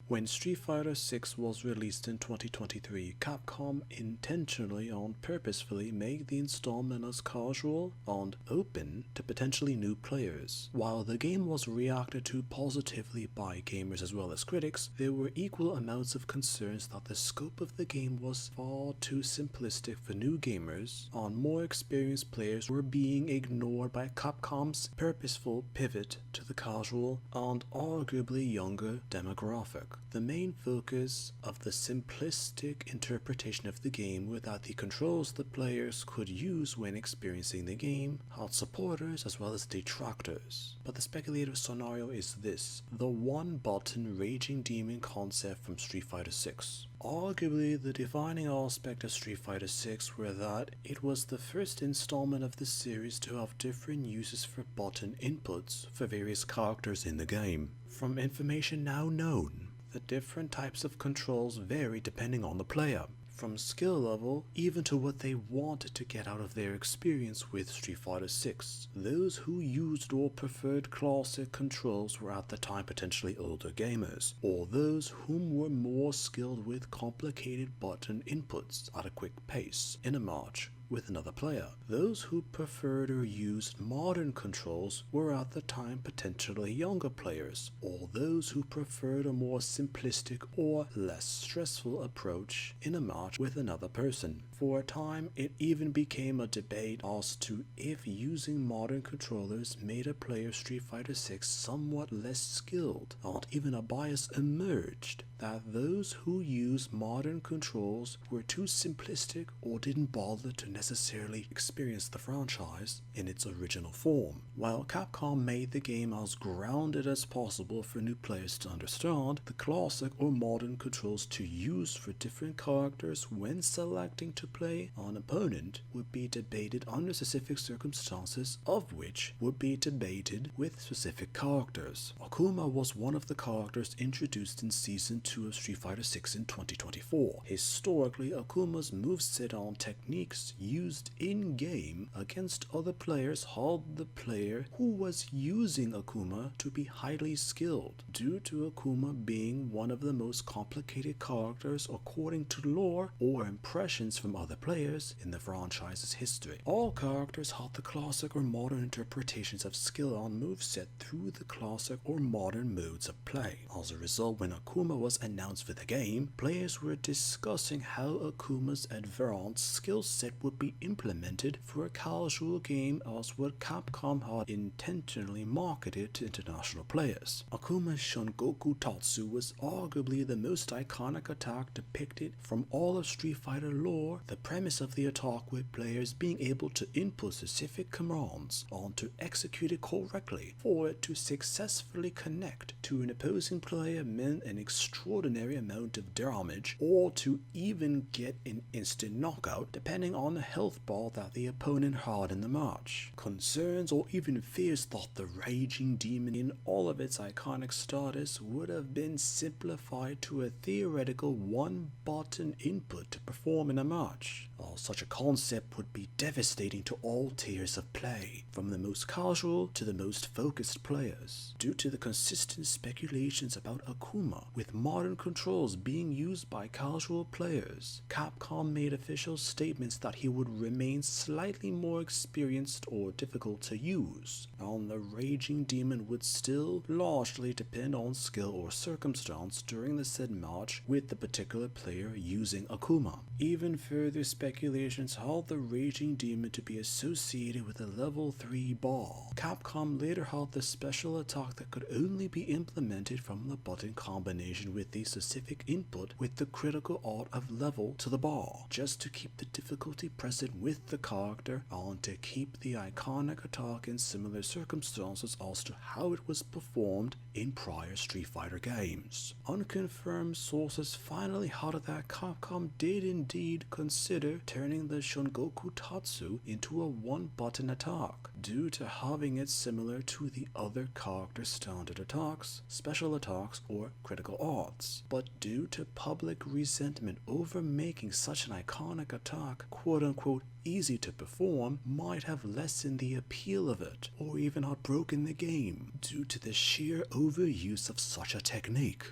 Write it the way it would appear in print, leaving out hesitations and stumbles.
When Street Fighter 6 was released in 2023, Capcom intentionally and purposefully made the installment as casual and open to potentially new players. While the game was reacted to positively by gamers as well as critics, there were equal amounts of concerns that the scope of the game was far too simplistic for new gamers, and more experienced players were being ignored by Capcom's purposeful pivot to the casual and arguably younger demographic. The main focus of the simplistic interpretation of the game were that the controls the players could use when experiencing the game had supporters as well as detractors. But the speculative scenario is this: the one-button Raging Demon concept from Street Fighter 6. Arguably, the defining aspect of Street Fighter 6 were that it was the first installment of the series to have different uses for button inputs for various characters in the game. From information now known, the different types of controls vary depending on the player, from skill level even to what they wanted to get out of their experience with Street Fighter 6. Those who used or preferred classic controls were at the time potentially older gamers, or those whom were more skilled with complicated button inputs at a quick pace in a match with another player. Those who preferred or used modern controls were at the time potentially younger players, or those who preferred a more simplistic or less stressful approach in a match with another person. For a time, it even became a debate as to if using modern controllers made a player Street Fighter 6 somewhat less skilled, and even a bias emerged that those who used modern controls were too simplistic or didn't bother to necessarily experience the franchise in its original form. While Capcom made the game as grounded as possible for new players to understand, the classic or modern controls to use for different characters when selecting to play an opponent would be debated under specific circumstances, of which would be debated with specific characters. Akuma was one of the characters introduced in Season 2 of Street Fighter 6 in 2024. Historically, Akuma's moveset and techniques used in-game against other players held the player who was using Akuma to be highly skilled, due to Akuma being one of the most complicated characters according to lore or impressions from other players in the franchise's history. All characters had the classic or modern interpretations of skill and moveset through the classic or modern modes of play. As a result, when Akuma was announced for the game, players were discussing how Akuma's advanced skill set would be implemented for a casual game as what Capcom had intentionally marketed to international players. Akuma's Shungoku Tatsu was arguably the most iconic attack depicted from all of Street Fighter lore. The premise of the attack with players being able to input specific commands and to execute it correctly for it to successfully connect to an opposing player meant an extraordinary amount of damage, or to even get an instant knockout depending on the health bar that the opponent had in the match. Concerns or even fears that the Raging Demon in all of its iconic status would have been simplified to a theoretical one-button input to perform in a match. Such a concept would be devastating to all tiers of play, from the most casual to the most focused players. Due to the consistent speculations about Akuma with modern controls being used by casual players, Capcom made official statements that he would remain slightly more experienced or difficult to use, and the Raging Demon would still largely depend on skill or circumstance during the said match with the particular player using Akuma. Even further speculations held the Raging Demon to be associated with a level 3 bar. Capcom later held the special attack that could only be implemented from the button combination with the specific input with the critical art of level to the bar, just to keep the difficulty present with the character and to keep the iconic attack in similar circumstances as to how it was performed in prior Street Fighter games. Unconfirmed sources finally had it that Capcom did indeed consider turning the Shungoku Tatsu into a one-button attack, due to having it similar to the other character standard attacks, special attacks, or critical arts. But due to public resentment over making such an iconic attack quote-unquote easy to perform, might have lessened the appeal of it, or even had broken the game due to the sheer overuse of such a technique.